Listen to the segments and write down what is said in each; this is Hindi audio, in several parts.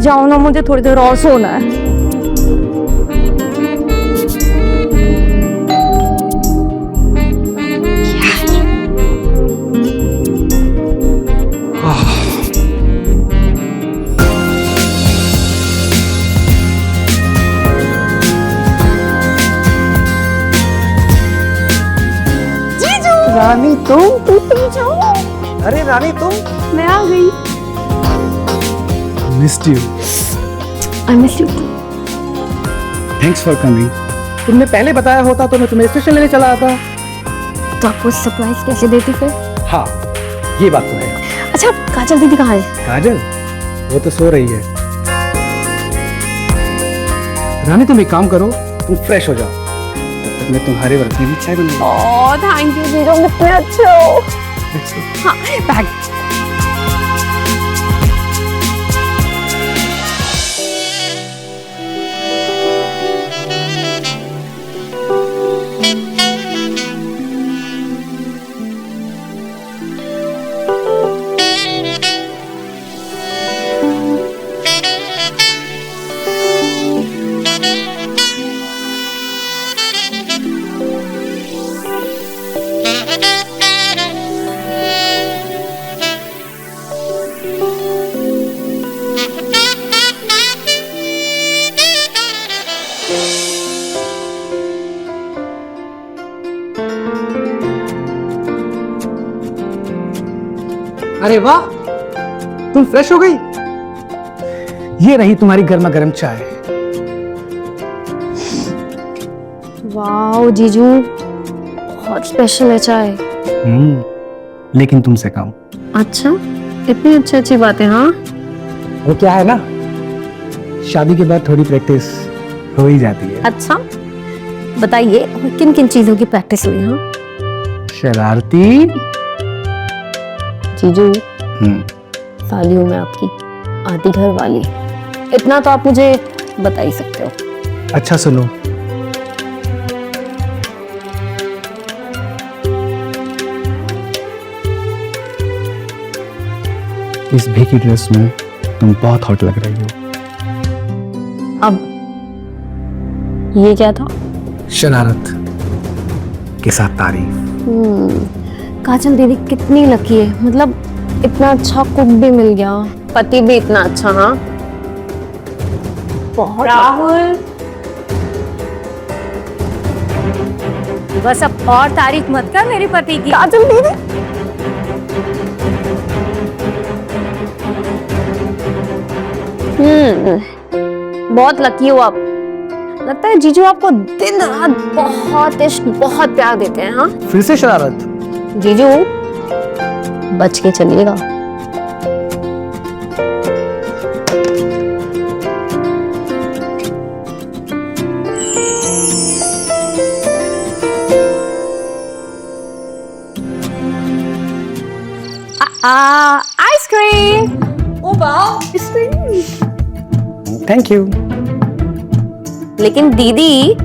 जाओ ना, मुझे थोड़ी देर और सोना है। रानी तुम जाओ। अरे रानी तुम मैं आ गई। Missed you. I miss you too. Thanks for coming. तुमने पहले बताया होता तो मैं तुम्हें स्टेशन लेने चला आता। तो आपको सरप्राइज कैसे देती फिर? हाँ ये बात तो है। अच्छा काजल दीदी कहाँ है? काजल वो तो सो रही है। रानी तुम एक काम करो, तुम फ्रेश हो जाओ, तब तक मैं तुम्हारे वर्क में भी चाय बनाऊंगा। ओह थैंक यू जीजू, कितने अच्छे हो। हाँ बैग। अरे वाह तुम फ्रेश हो गई। ये रही तुम्हारी गर्मा गर्म चाय। वाओ जीजू, बहुत स्पेशल है चाय। लेकिन तुमसे कम। अच्छा इतनी अच्छी अच्छी बातें। हाँ वो क्या है ना, शादी के बाद थोड़ी प्रैक्टिस हो ही जाती है। अच्छा बताइए किन किन चीजों की प्रैक्टिस हुई? हाँ शरारती। जीजू साली हूँ मैं आपकी, आधी घर वाली, इतना तो आप मुझे बता ही सकते हो। अच्छा सुनो, इस भीगी ड्रेस में तुम बहुत हॉट लग रही हो। अब ये क्या था? शरारत के साथ तारीफ। काजल दीदी कितनी लकी है, मतलब इतना अच्छा कुक भी मिल गया, पति भी इतना अच्छा। हाँ बहुत। राहुल बस अब और तारीफ मत कर मेरे पति की। काजल दीदी बहुत लकी हो आप। लगता है जीजू आपको दिन रात बहुत इश्क बहुत प्यार देते हैं। हाँ फिर से शरारत। जीजू बच के चलिएगा। आइसक्रीम। ओ वाह, थैंक यू। लेकिन दीदी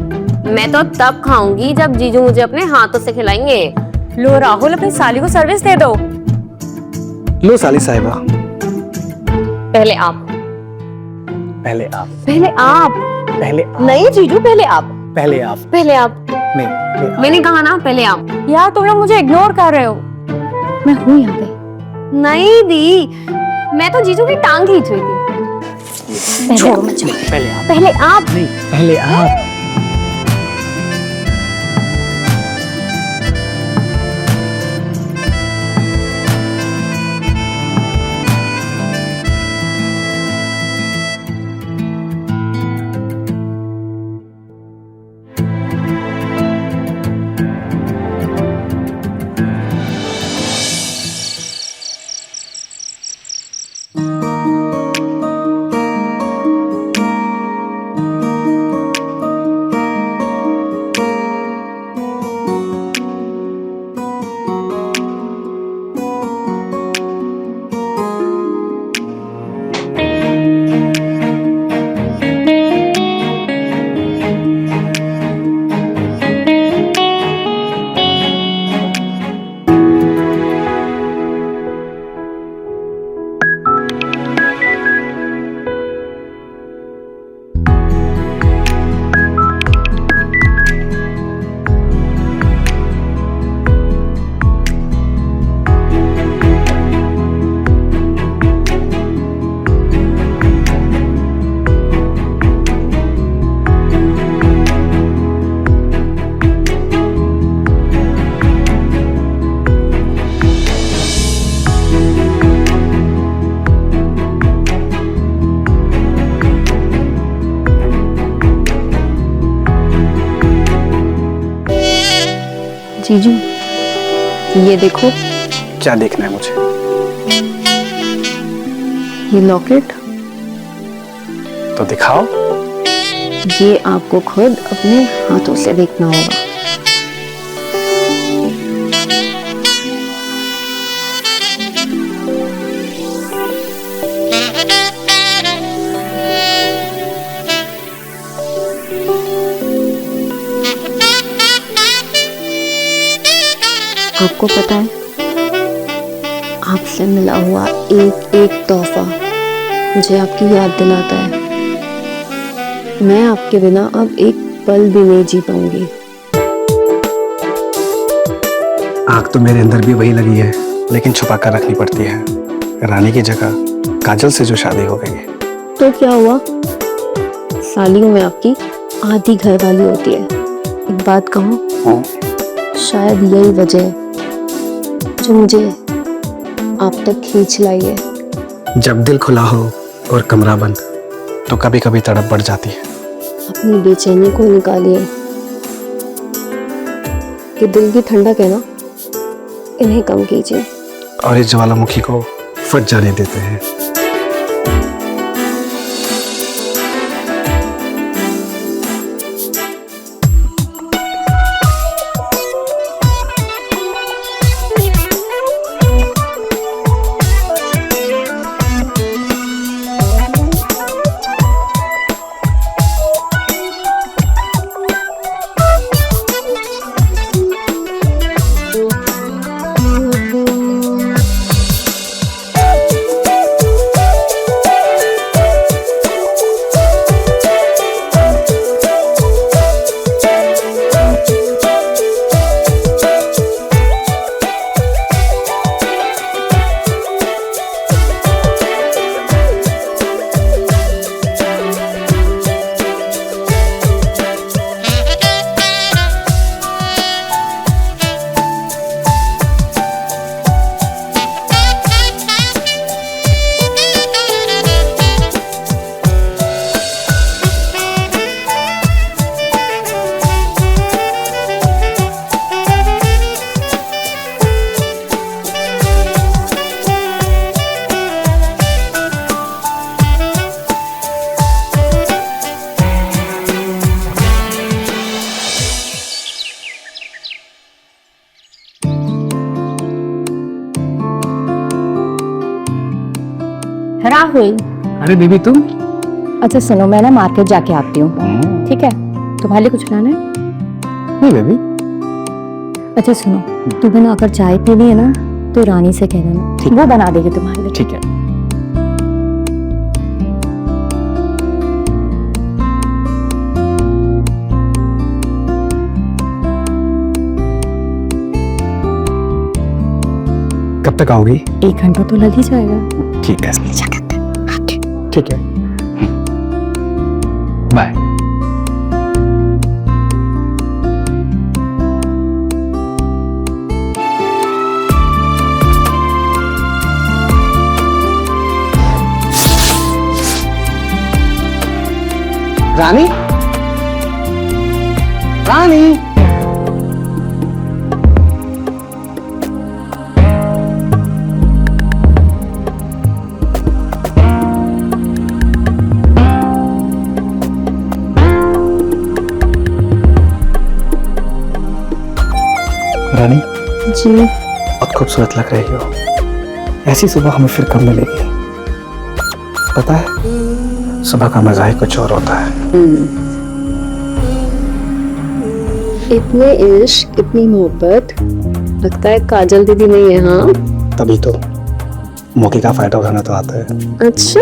मैं तो तब खाऊंगी जब जीजू मुझे अपने हाथों से खिलाएंगे। लो राहुल अपनी साली को सर्विस दे दो। लो साली साहिबा। पहले आप। पहले आप। पहले आप। पहले आप। नहीं जीजू पहले आप। पहले आप। पहले आप। नहीं मैंने कहा ना पहले आप। यार तुम लोग मुझे इग्नोर कर रहे हो। मैं हूँ यहाँ पे। नहीं दी, मैं तो जीजू की टांग खींच रही थी। छोड़ो मत जाओ। पहले आप। पहले आप। नहीं पहले आप। जीजू, ये देखो, क्या देखना है मुझे? ये लॉकेट। तो दिखाओ। ये आपको खुद अपने हाथों से देखना होगा। आपको पता है, आपसे मिला हुआ एक एक तोहफा मुझे आपकी याद दिलाता है। मैं आपके बिना अब एक पल भी नहीं जी पाऊंगी। आग तो मेरे अंदर भी वही लगी है, लेकिन छुपा कर रखनी पड़ती है। रानी की जगह काजल से जो शादी हो गई है। तो क्या हुआ, सालियों में आपकी आधी घर वाली होती है। एक बात कहूँ, शायद यही वजह है जो मुझे आप तक खींच लाई है। जब दिल खुला हो और कमरा बंद, तो कभी कभी तड़प बढ़ जाती है। अपनी बेचैनी को निकालिए। कि दिल की ठंडक है ना, इन्हें कम कीजिए। और इस ज्वालामुखी को फट जाने देते हैं। राहुल, अरे बेबी तुम? अच्छा सुनो, मैं ना मार्केट जाके आती हूँ, ठीक है? तुम्हारे लिए कुछ लाना है? नहीं बेबी। अच्छा सुनो, तुम्हें ना अगर चाय पीनी है ना तो रानी से कह देना, वो बना देगी तुम्हारे लिए। ठीक है। कब तक आओगी? 1 घंटा तो लग ही जाएगा। ठीक है। ठीक है। बाय। रानी, रानी, रानी जी। बहुत खूबसूरत लग रही हो। ऐसी सुबह हमें फिर कब मिलेगी? पता है, सुबह का मजा ही कुछ और होता है। इतने इश्क, इतनी मोहब्बत, लगता है काजल दीदी नहीं है। हाँ, तभी तो मौके का फायदा उठाना तो आता है। अच्छा।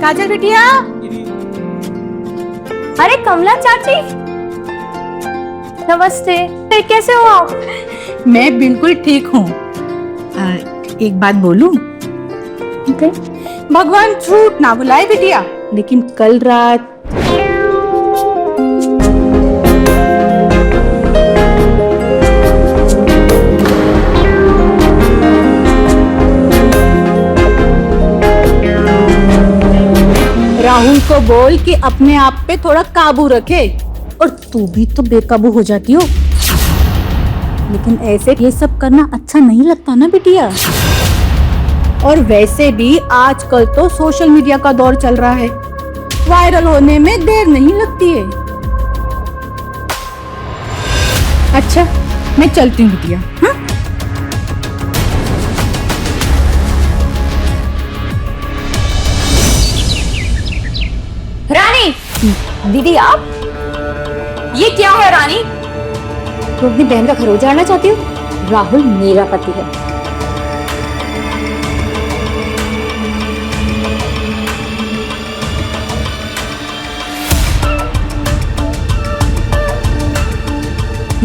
काजल बिटिया। अरे कमला चाची, नमस्ते। कैसे हो आप? मैं बिल्कुल ठीक हूँ। एक बात बोलूं? भगवान झूठ ना बुलाए बिटिया, लेकिन कल रात राहुल को बोल कि अपने आप पे थोड़ा काबू रखे। और तू भी तो बेकाबू हो जाती हो। लेकिन ऐसे ये सब करना अच्छा नहीं लगता ना बिटिया। और वैसे भी आजकल तो सोशल मीडिया का दौर चल रहा है, वायरल होने में देर नहीं लगती है। अच्छा, मैं चलती हूँ बिटिया। हाँ? रानी, दीदी आप? ये क्या है रानी? तुम अपनी बहन का घर उजाड़ना चाहती हो? राहुल मेरा पति है।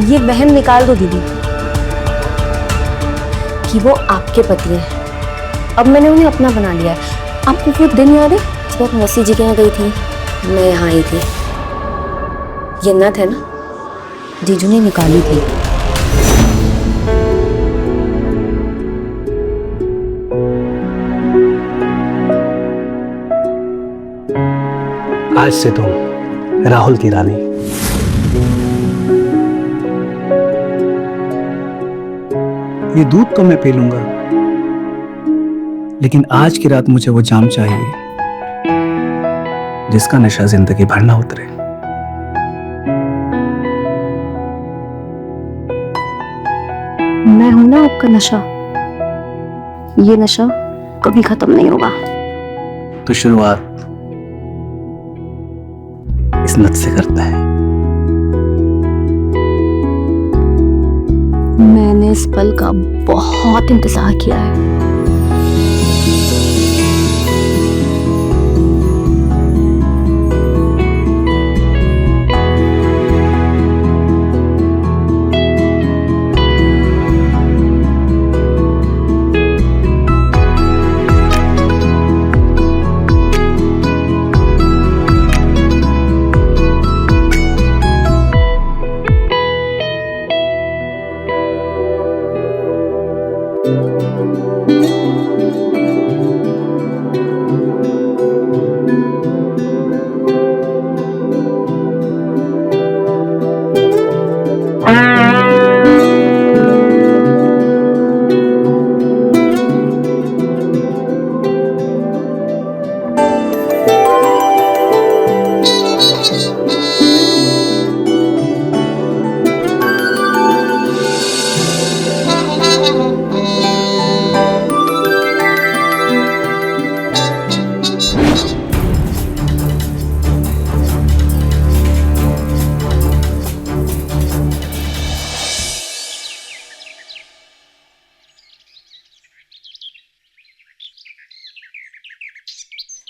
ये वहम निकाल दो दीदी कि वो आपके पति है। अब मैंने उन्हें अपना बना लिया है। आपको वो दिन याद है जब मौसी जी के यहाँ गई थी, मैं यहाँ आई थी? ये नथ है ना, जीजू ने निकाली थी। आज से तुम राहुल की रानी। ये दूध तो मैं पी लूंगा, लेकिन आज की रात मुझे वो जाम चाहिए जिसका नशा जिंदगी भर ना उतरे। मैं हूं ना आपका नशा। ये नशा कभी खत्म नहीं होगा। तो शुरुआत इस नथ से करता है। मैंने इस पल का बहुत इंतजार किया है।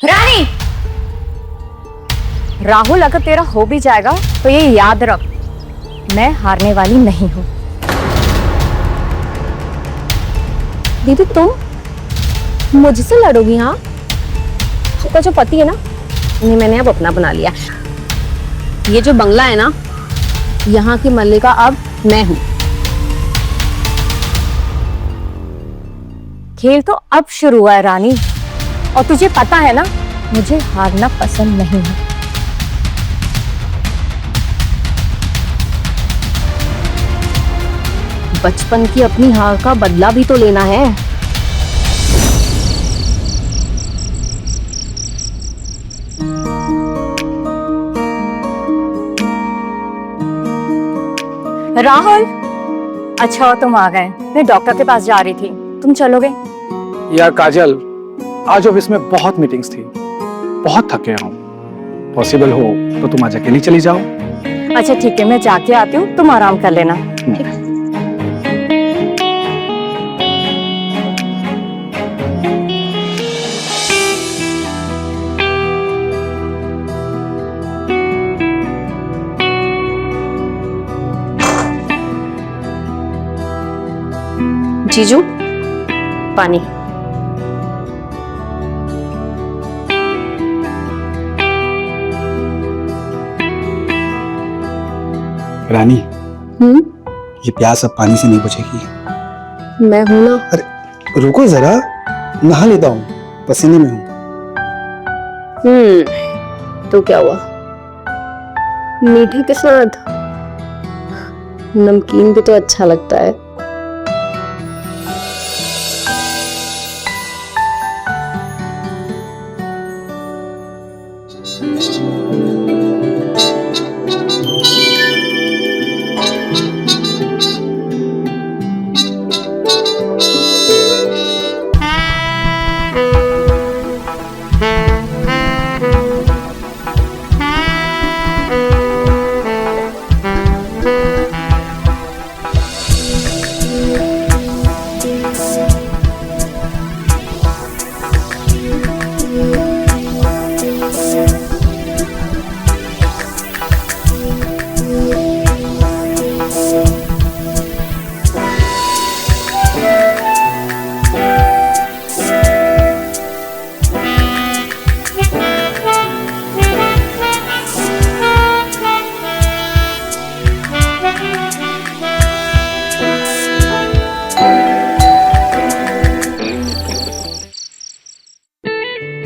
रानी, राहुल अगर तेरा हो भी जाएगा तो ये याद रख, मैं हारने वाली नहीं हूं। दीदी तुम मुझसे लड़ोगी? हाँ, आपका जो पति है ना, उन्हें मैंने अब अपना बना लिया। ये जो बंगला है ना, यहाँ की मल्लिका अब मैं हूं। खेल तो अब शुरू हुआ है रानी, और तुझे पता है ना मुझे हारना पसंद नहीं है। बचपन की अपनी हार का बदला भी तो लेना है। राहुल, अच्छा हो तुम आ गए। मैं डॉक्टर के पास जा रही थी, तुम चलोगे? यार काजल, आज ऑफिस में बहुत मीटिंग्स थी, बहुत थके हूँ। पॉसिबल हो तो तुम आज अकेली चली जाओ। अच्छा ठीक है, मैं जाके आती हूँ, तुम आराम कर लेना। जीजू, पानी। रानी, हम्म, ये प्यास अब पानी से नहीं बुझेगी। मैं हूं ना। अरे रुको जरा, नहा लेता हूँ, पसीने में हूँ। तो क्या हुआ? मीठे के साथ नमकीन भी तो अच्छा लगता है।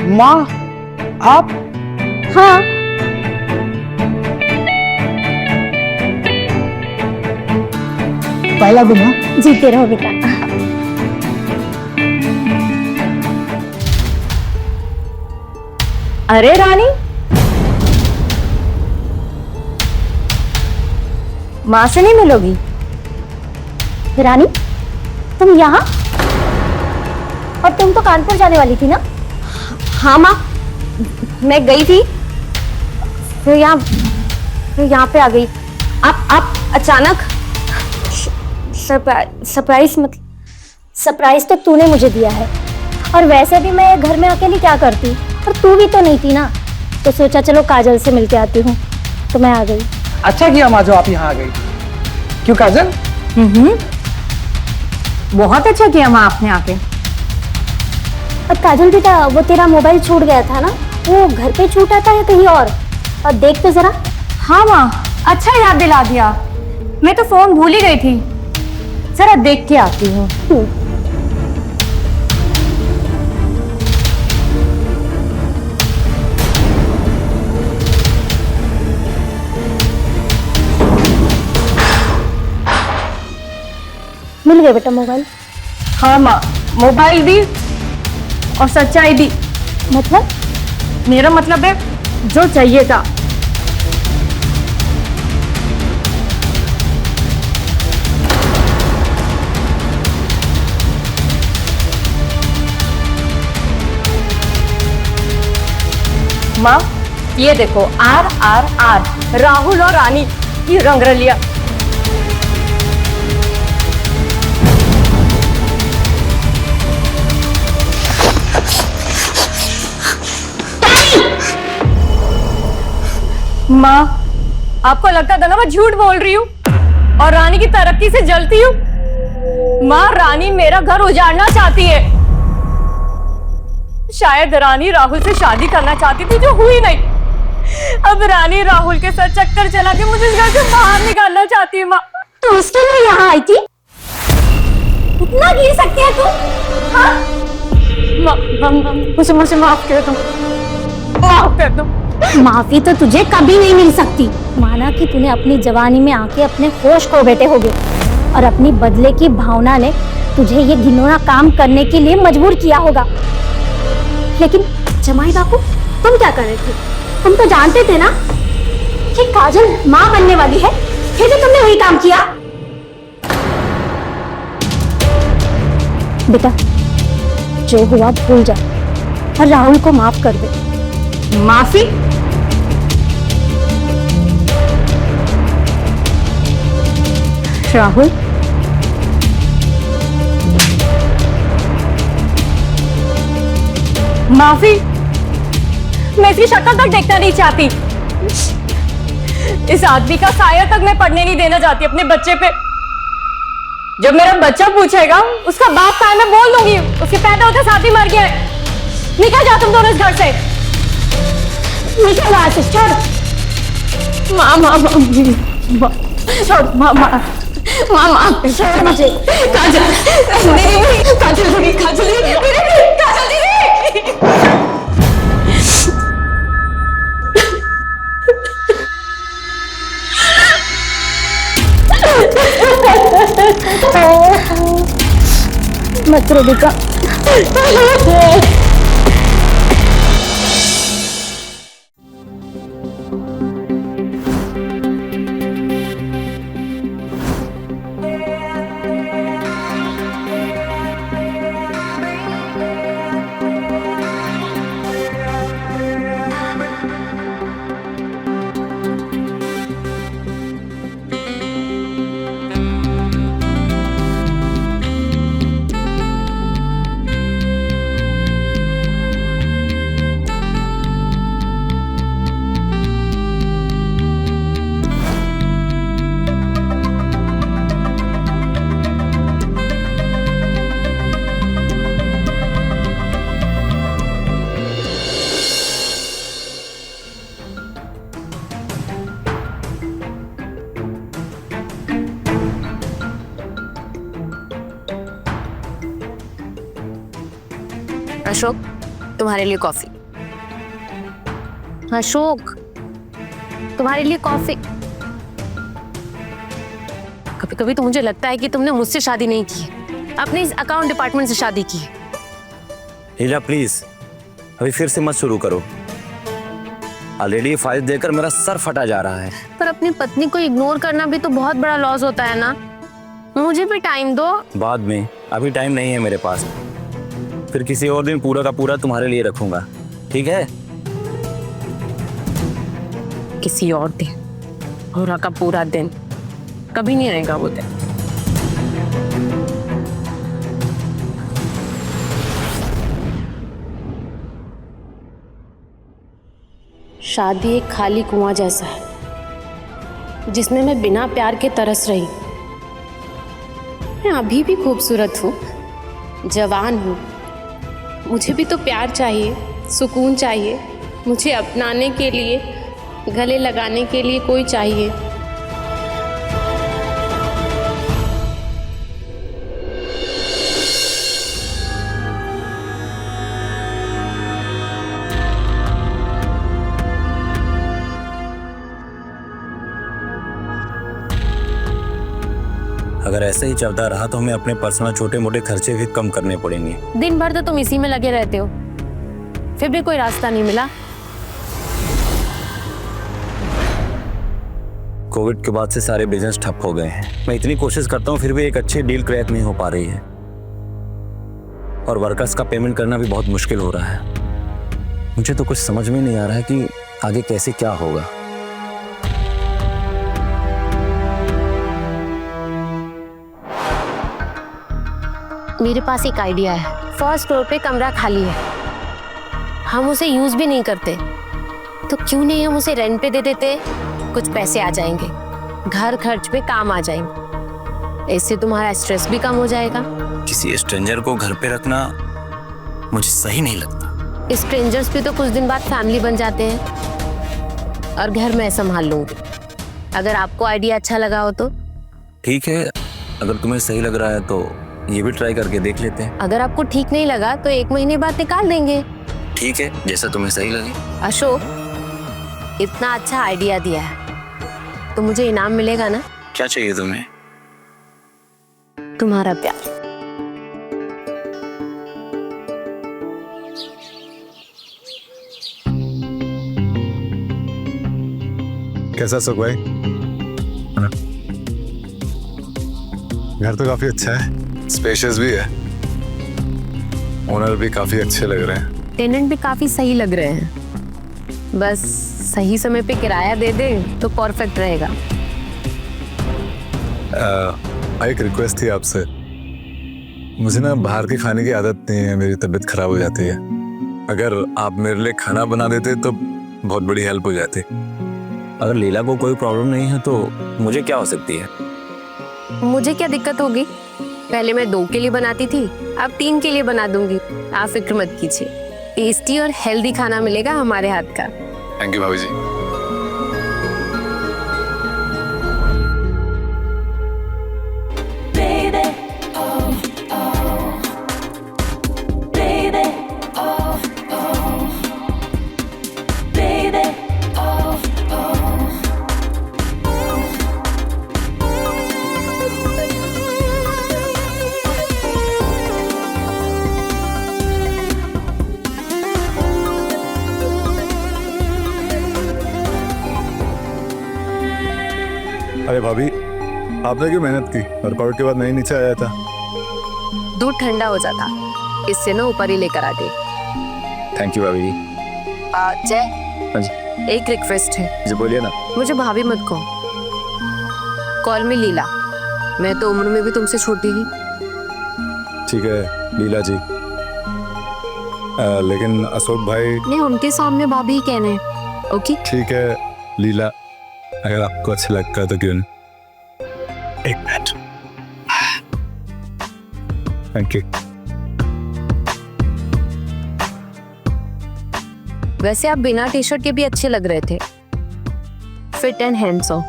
माँ, आप? हाँ, पहला गुना। जीते रहो बेटा। अरे रानी, माँ से नहीं मिलोगी? रानी, तुम यहाँ? और तुम तो कानपुर जाने वाली थी ना? हाँ माँ, मैं गई थी, फिर यहाँ पे आ गई। आप अचानक सरप्राइज मतलब? सरप्राइज तो तूने मुझे दिया है, और वैसे भी मैं घर में अकेली क्या करती, और तू भी तो नहीं थी ना, तो सोचा चलो काजल से मिलके आती हूँ, तो मैं आ गई। अच्छा किया माँ जो आप यहाँ आ गई। क्यों काजल? बहुत अच्छा किया माँ आपने आके। और काजल बेटा, वो तेरा मोबाइल छूट गया था ना, वो घर पे छूटा था या कहीं और देख तो जरा। हाँ माँ, अच्छा याद दिला दिया, मैं तो फोन भूल ही गई थी, जरा देख के आती हूँ। मिल गया बेटा मोबाइल? हाँ माँ, मोबाइल भी और सच्चाई भी। मतलब? मेरा मतलब है जो चाहिए था। माँ, ये देखो, RRR, राहुल और रानी की रंगरलिया। माँ, आपको लगता था ना मैं झूठ बोल रही हूँ और रानी की तरक्की से जलती हूँ। माँ, रानी मेरा घर उजाड़ना चाहती है। शायद रानी राहुल से शादी करना चाहती थी, जो हुई नहीं। अब रानी राहुल के साथ चक्कर चला के मुझे इस घर से बाहर निकालना चाहती है। माँ, तो उसके लिए यहाँ आई थी? इतना गिर सकती है तू? हाँ? मुझे माफ कर दो, माफ कर दो। माफी तो तुझे कभी नहीं मिल सकती। माना कि तूने अपनी जवानी में आके अपने होश खो बैठे होगे, और अपनी बदले की भावना ने तुझे ये घिनौना काम करने के लिए मजबूर किया होगा। लेकिन जमाई बापू, तुम क्या कर रहे थे? तुम तो जानते थे ना कि काजल माँ बनने वाली है, फिर भी तुमने वही काम किया। बेटा, जो हुआ भूल जा और राहुल को माफ कर दे। माफी? राहुल, माफी? मैं इसकी शक्ल तक देखना नहीं चाहती। इस आदमी का साया तक मैं पड़ने नहीं देना चाहती अपने बच्चे पे। जब मेरा बच्चा पूछेगा उसका बाप कहाँ है, मैं बोल दूंगी उसके पैदा होते साथ ही मर गया है। निकल जा तुम दोनों इस घर से। निकल यहाँ से, छोड़। मामा छोड़, मामा मामा छोड़ मुझे। काजल नहीं, काजल दीदी, काजल दीदी, काजल दीदी। मत रो बेटा। अशोक, तुम्हारे लिए कॉफी। अशोक, तुम्हारे लिए कॉफी। कभी कभी तो मुझे लगता है कि तुमने मुझसे शादी नहीं की है, अपने इस अकाउंट डिपार्टमेंट से शादी की है। हीरा प्लीज अभी फिर से मत शुरू करो। ऑलरेडी ये फाइल देकर मेरा सर फटा जा रहा है। पर अपनी पत्नी को इग्नोर करना भी तो बहुत बड़ा लॉस होता है ना। मुझे भी टाइम दो। बाद में, अभी टाइम नहीं है मेरे पास। फिर किसी और दिन पूरा का पूरा तुम्हारे लिए रखूंगा, ठीक है? किसी और दिन, पूरा का पूरा दिन कभी नहीं आएगा वो दिन। शादी एक खाली कुआं जैसा है जिसमें मैं बिना प्यार के तरस रही। मैं अभी भी खूबसूरत हूँ, जवान हूँ, मुझे भी तो प्यार चाहिए, सुकून चाहिए, मुझे अपनाने के लिए, गले लगाने के लिए कोई चाहिए। अगर ऐसे ही चलता रहा तो हमें अपने पर्सनल छोटे मोटे खर्चे भी कम करने पड़ेंगे। दिन भर तो तुम इसी में लगे रहते हो, फिर भी कोई रास्ता नहीं मिला। कोविड के बाद से सारे बिजनेस ठप हो गए हैं। मैं इतनी कोशिश करता हूँ फिर भी एक अच्छी डील क्रैक नहीं हो पा रही है, और वर्कर्स का पेमेंट करना भी बहुत मुश्किल हो रहा है। मुझे तो कुछ समझ में नहीं आ रहा है कि आगे कैसे क्या होगा। मेरे पास एक आइडिया है। फर्स्ट फ्लोर पे कमरा खाली है, हम उसे यूज भी नहीं करते, तो क्यों नहीं हम उसे रेंट पे दे देते? कुछ पैसे आ जाएंगे, घर खर्च पे काम आ जाएंगे, इससे तुम्हारा स्ट्रेस भी कम हो जाएगा। किसी स्ट्रेंजर को घर पे रखना मुझे सही नहीं लगता। स्ट्रेंजर्स भी तो कुछ दिन बाद फैमिली बन जाते हैं, और घर मैं संभाल लूंगी। अगर आपको आइडिया अच्छा लगा हो तो ठीक है, अगर तुम्हें सही लग रहा है तो ये भी ट्राई करके देख लेते हैं। अगर आपको ठीक नहीं लगा तो 1 महीने बाद निकाल देंगे। ठीक है, जैसा तुम्हें सही लगे। अशोक, इतना अच्छा आइडिया दिया है तो मुझे इनाम मिलेगा ना? क्या चाहिए तुम्हें? तुम्हारा प्यार। कैसा सुख भाई? घर तो काफी अच्छा है, स्पेशियस भी है, ओनर भी काफी अच्छे लग रहे हैं, टेनेंट भी काफी सही लग रहे हैं। बस सही समय पे किराया दे दे तो परफेक्ट रहेगा। एक रिक्वेस्ट थी आपसे। मुझे ना बाहर के खाने की आदत नहीं है, मेरी तबीयत खराब हो जाती है। अगर आप मेरे लिए खाना बना देते तो बहुत बड़ी हेल्प हो जाती। अगर लीला को कोई प्रॉब्लम नहीं है तो मुझे क्या हो सकती है? मुझे क्या दिक्कत होगी? पहले मैं 2 के लिए बनाती थी, अब 3 के लिए बना दूंगी। आप फिक्र मत कीजिए, टेस्टी और हेल्दी खाना मिलेगा हमारे हाथ का। थैंक यू भाभी जी। अरे भाभी, आपने क्यों मेहनत की? वर्कआउट के बाद नहीं नीचे आया था। दूध ठंडा हो जाता, इससे ना ऊपर ही लेकर आ गई। थैंक यू भाभी जी। जय, हाँ जी। एक रिक्वेस्ट है। जी बोलिए ना। मुझे भाभी मत कहो, कॉल मी लीला। मैं तो उम्र में भी तुमसे छोटी ही। ठीक है लीला जी। लेकिन अशोक भाई। नहीं, उनके सामने भाभी ही कहने हैं। ओके ठीक है लीला, अगर आपको अच्छा लगता है तो क्यों नहीं। एक मिनट। Thank you. वैसे आप बिना टी शर्ट के भी अच्छे लग रहे थे, फिट एंड हैंडसम।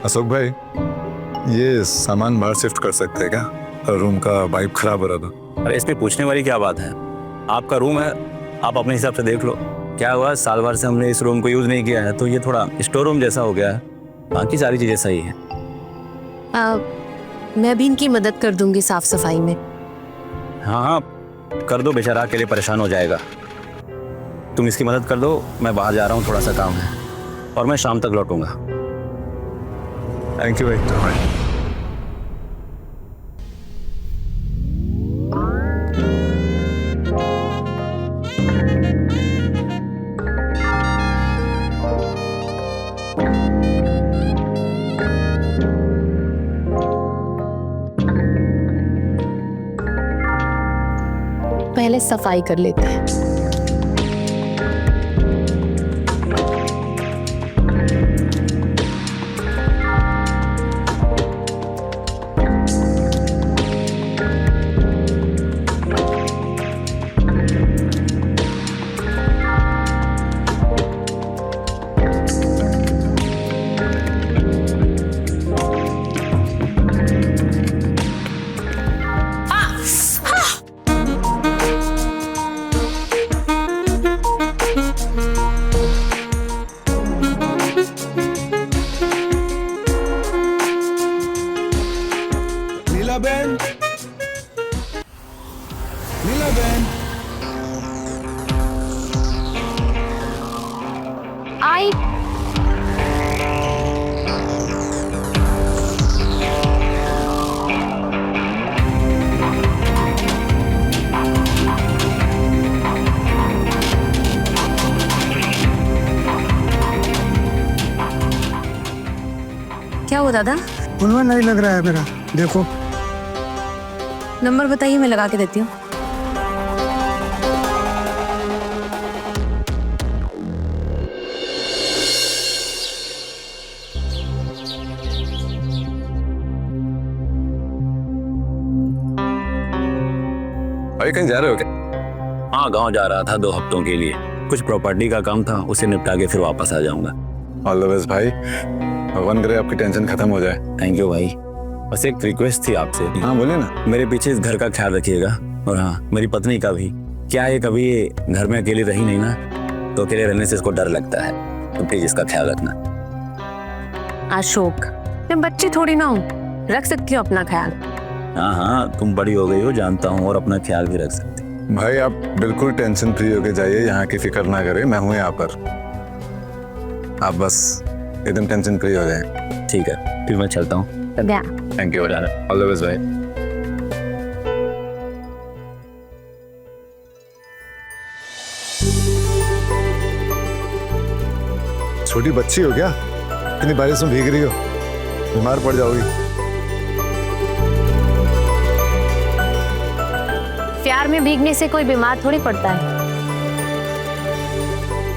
अशोक भाई, ये सामान बाहर शिफ्ट कर सकते हैं क्या? रूम का वाइब खराब हो रहा था। अरे इसमें पूछने वाली क्या बात है? आपका रूम है, आप अपने हिसाब से देख लो। क्या हुआ, साल भर से हमने इस रूम को यूज नहीं किया है तो ये थोड़ा स्टोर रूम जैसा हो गया है। बाकी सारी चीजें सही है। मैं भी इनकी मदद कर दूंगी साफ सफाई में। हाँ हाँ कर दो, बेचारा के लिए परेशान हो जाएगा। तुम इसकी मदद कर दो, मैं बाहर जा रहा हूँ, थोड़ा सा काम है और मैं शाम तक लौटूंगा। थैंक यू भाई। पहले सफाई कर लेते हैं। आई क्या हुआ दादा? उनमें नहीं लग रहा है मेरा, देखो। नंबर बताइए, मैं लगा के देती हूँ। भाई कहीं जा रहे हो क्या? हाँ गांव जा रहा था 2 हफ्तों के लिए, कुछ प्रॉपर्टी का काम था, उसे निपटा के फिर वापस आ जाऊंगा। ऑल द बेस्ट भाई, भगवान करे आपकी टेंशन खत्म हो जाए। थैंक यू भाई। बस एक रिक्वेस्ट थी आपसे। हाँ बोलिए ना। मेरे पीछे इस घर का ख्याल रखिएगा, और हाँ मेरी पत्नी का भी। क्या ये कभी घर में अकेली रही नहीं ना, तो अकेले रहने से इसको डर लगता है, तो प्लीज इसका ख्याल रखना। अशोक, मैं बच्ची थोड़ी ना हूँ, रख सकती हूँ अपना ख्याल। हाँ हाँ, तुम बड़ी हो गई हो जानता हूँ, और अपना ख्याल भी रख सकती। भाई आप बिल्कुल टेंशन फ्री होके जाइए, यहाँ की फिक्र ना करें, मैं हूँ यहाँ पर। आप बस एकदम टेंशन फ्री हो जाए। ठीक है, फिर मैं चलता हूँ। Thank you, all the best भाई। छोटी बच्ची हो क्या? इतनी बारिश में भीग रही हो, बीमार पड़ जाओगी। प्यार में भीगने से कोई बीमार थोड़ी पड़ता है।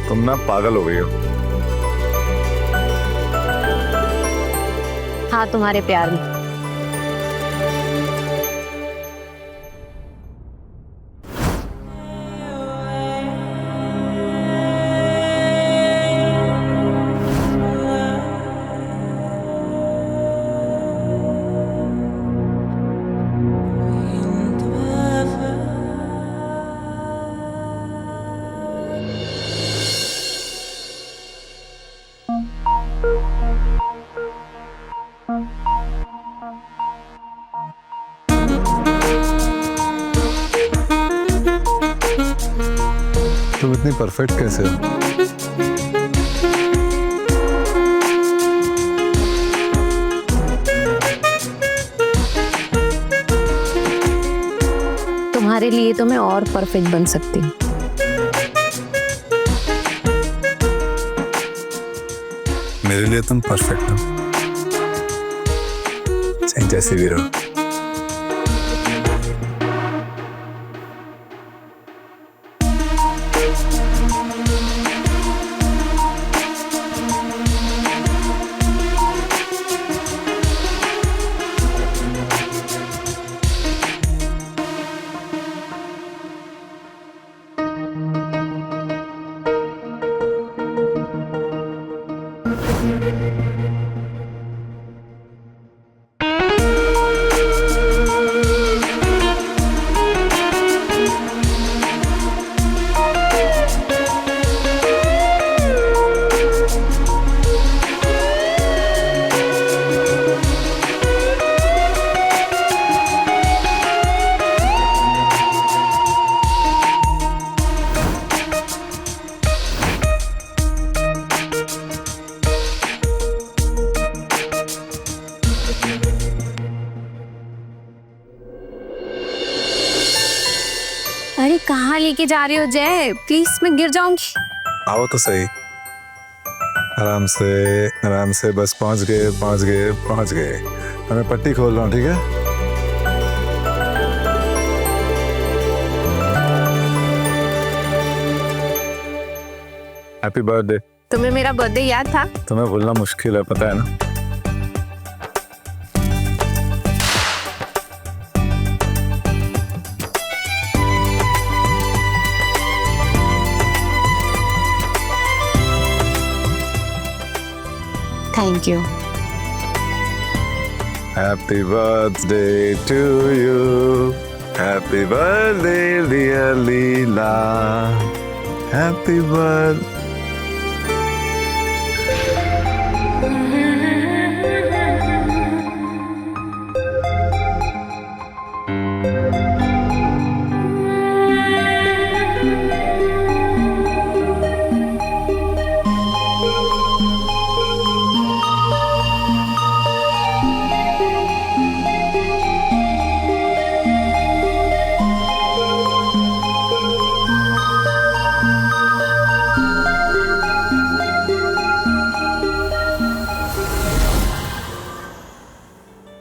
तुम ना पागल हो गई हो। हाँ, तुम्हारे प्यार में। तुम इतनी परफेक्ट कैसे हो? तुम्हारे लिए तो मैं और परफेक्ट बन सकती हूँ। मेरे लिए तुम परफेक्ट हो, चाहे जैसे भी रहो। अरे कहाँ लेके जा रही हो जय? प्लीज, मैं गिर जाऊंगी। आओ तो सही, आराम से बस पहुंच गए। मैं पट्टी खोल रहा हूँ, ठीक है? Happy birthday. तुम्हें मेरा बर्थडे याद था? तुम्हें भूलना मुश्किल है, पता है ना? Thank you. Happy birthday to you. Happy birthday, dear Leela. Happy birthday.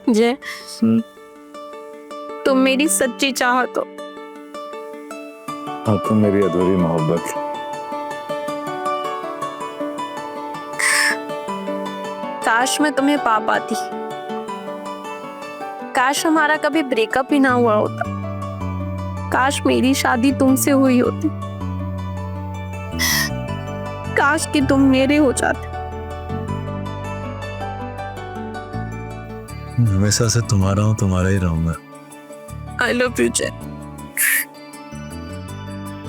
जय, तुम मेरी सच्ची चाहत हो। और तुम मेरी अधूरी मोहब्बत। काश मैं तुम्हें पा पाती, काश हमारा कभी ब्रेकअप ही ना हुआ होता, काश मेरी शादी तुमसे हुई होती, काश कि तुम मेरे हो जाते। हमेशा से तुम्हारा हूँ, तुम्हारा ही रहूंगा। आई लव यू जय।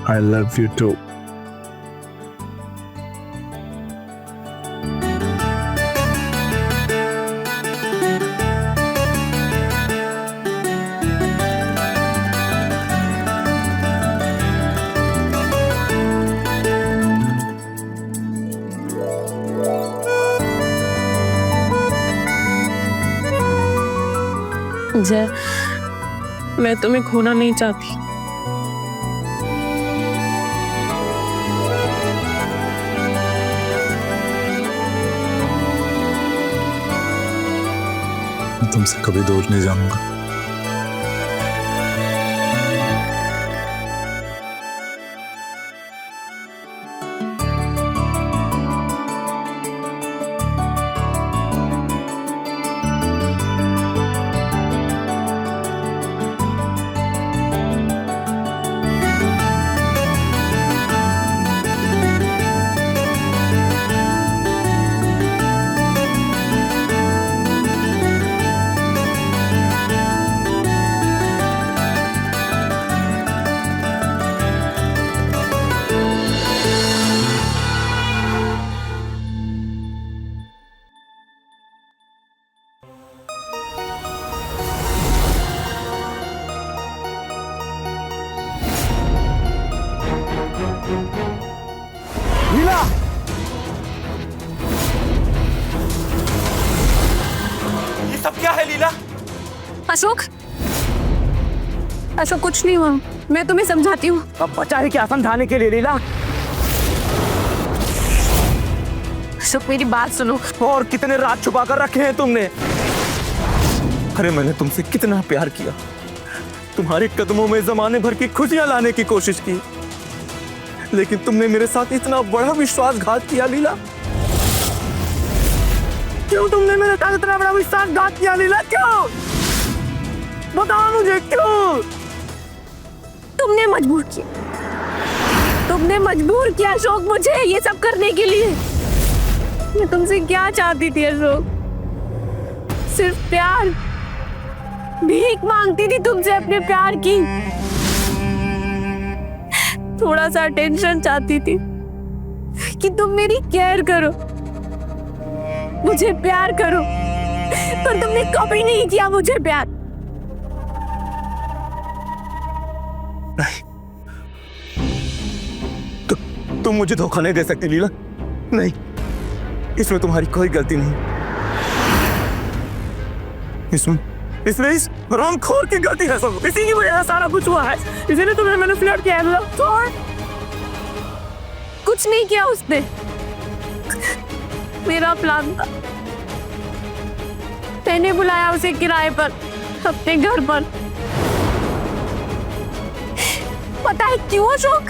I love you too. जय, मैं तुम्हें खोना नहीं चाहती। मैं तुमसे कभी दूर नहीं जाऊंगा। लीला, ये सब क्या है लीला? अशोक, अशोक कुछ नहीं हुआ, मैं तुम्हें समझाती हूँ। अब बचा है क्या समझाने के लिए लीला? अशोक मेरी बात सुनो। और कितने राज छुपा कर रखे हैं तुमने? अरे मैंने तुमसे कितना प्यार किया, तुम्हारे कदमों में जमाने भर की खुशियां लाने की कोशिश की, लेकिन तुमने मेरे साथ इतना बड़ा विश्वासघात किया लीला। क्यों तुमने मेरे साथ इतना बड़ा विश्वासघात किया लीला? क्यों? बताओ मुझे क्यों? तुमने मजबूर किया, तुमने मजबूर किया अशोक मुझे ये सब करने के लिए। मैं तुमसे क्या चाहती थी अशोक? सिर्फ प्यार, भीख मांगती थी तुमसे अपने प्यार की। थोड़ा सा टेंशन चाहती थी कि तुम मेरी केयर करो, मुझे प्यार करो, पर तुमने कभी नहीं किया मुझे प्यार। नहीं, तुम मुझे धोखा नहीं दे सकती लीला। नहीं, इसमें तुम्हारी कोई गलती नहीं। इसमें इस हरामखोर की गलती है सब। इसी की वजह से सारा कुछ हुआ है। इसीलिए तुम्हें मैंने फ्लर्ट किया है। कुछ नहीं किया उसने, मेरा प्लान था। मैंने बुलाया उसे किराए पर अपने घर पर। पता है क्यों अशोक?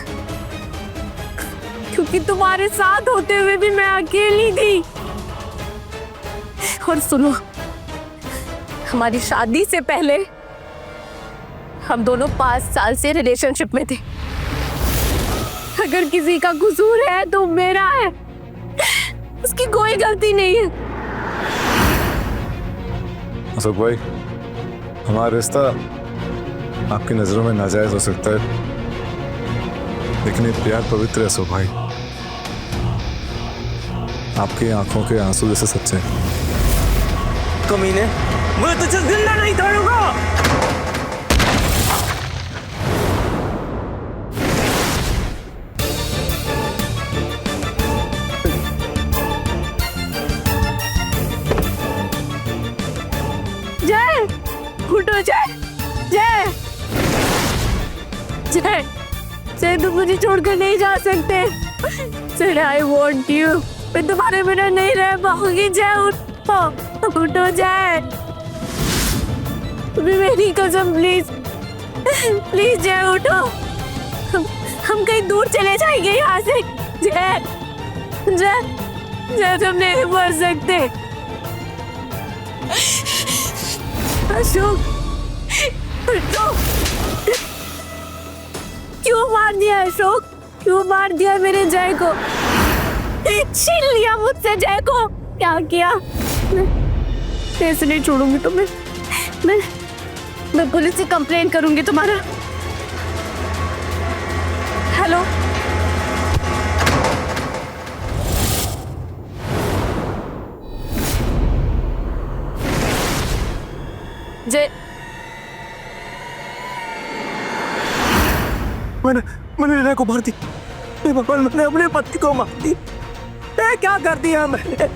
क्योंकि तुम्हारे साथ होते हुए भी मैं अकेली थी। और सुनो, हमारी शादी से पहले हम दोनों 5 साल से रिलेशनशिप में थे। अगर किसी का कसूर है तो मेरा है, उसकी कोई गलती नहीं है। अशोक भाई, हमारा रिश्ता आपकी नजरों में नाजायज हो सकता है, लेकिन ये प्यार पवित्र है अशोक भाई। आपकी आंखों के आंसू जैसे सच्चे हैं। कमीने, मैं तुझे जिंदा नहीं छोड़ूंगा। जय, उठो जय, जय, जय, जय तुम मुझे छोड़कर नहीं जा सकते। जय, आई वॉन्ट यू। मैं तुम्हारे बिना नहीं रह पाऊंगी। जय उठो, उठो जय, तुम्हें मेरी कसम, प्लीज प्लीज जय उठो। हम कहीं दूर चले जाएंगे यहाँ से। जय, जय, जय तुम नहीं मर सकते। अशोक, उठो। क्यों मार दिया अशोक? क्यों मार दिया मेरे जय को? छीन लिया मुझसे जय को। क्या किया? ऐसे नहीं छोड़ूंगी तुम्हें। मैं पुलिस से कंप्लेन करूंगी तुम्हारा। हेलो, जय, मैंने रीना को मार दी। हे भगवान, मैंने अपने पति को मार दी। ये क्या कर दिया मैंने?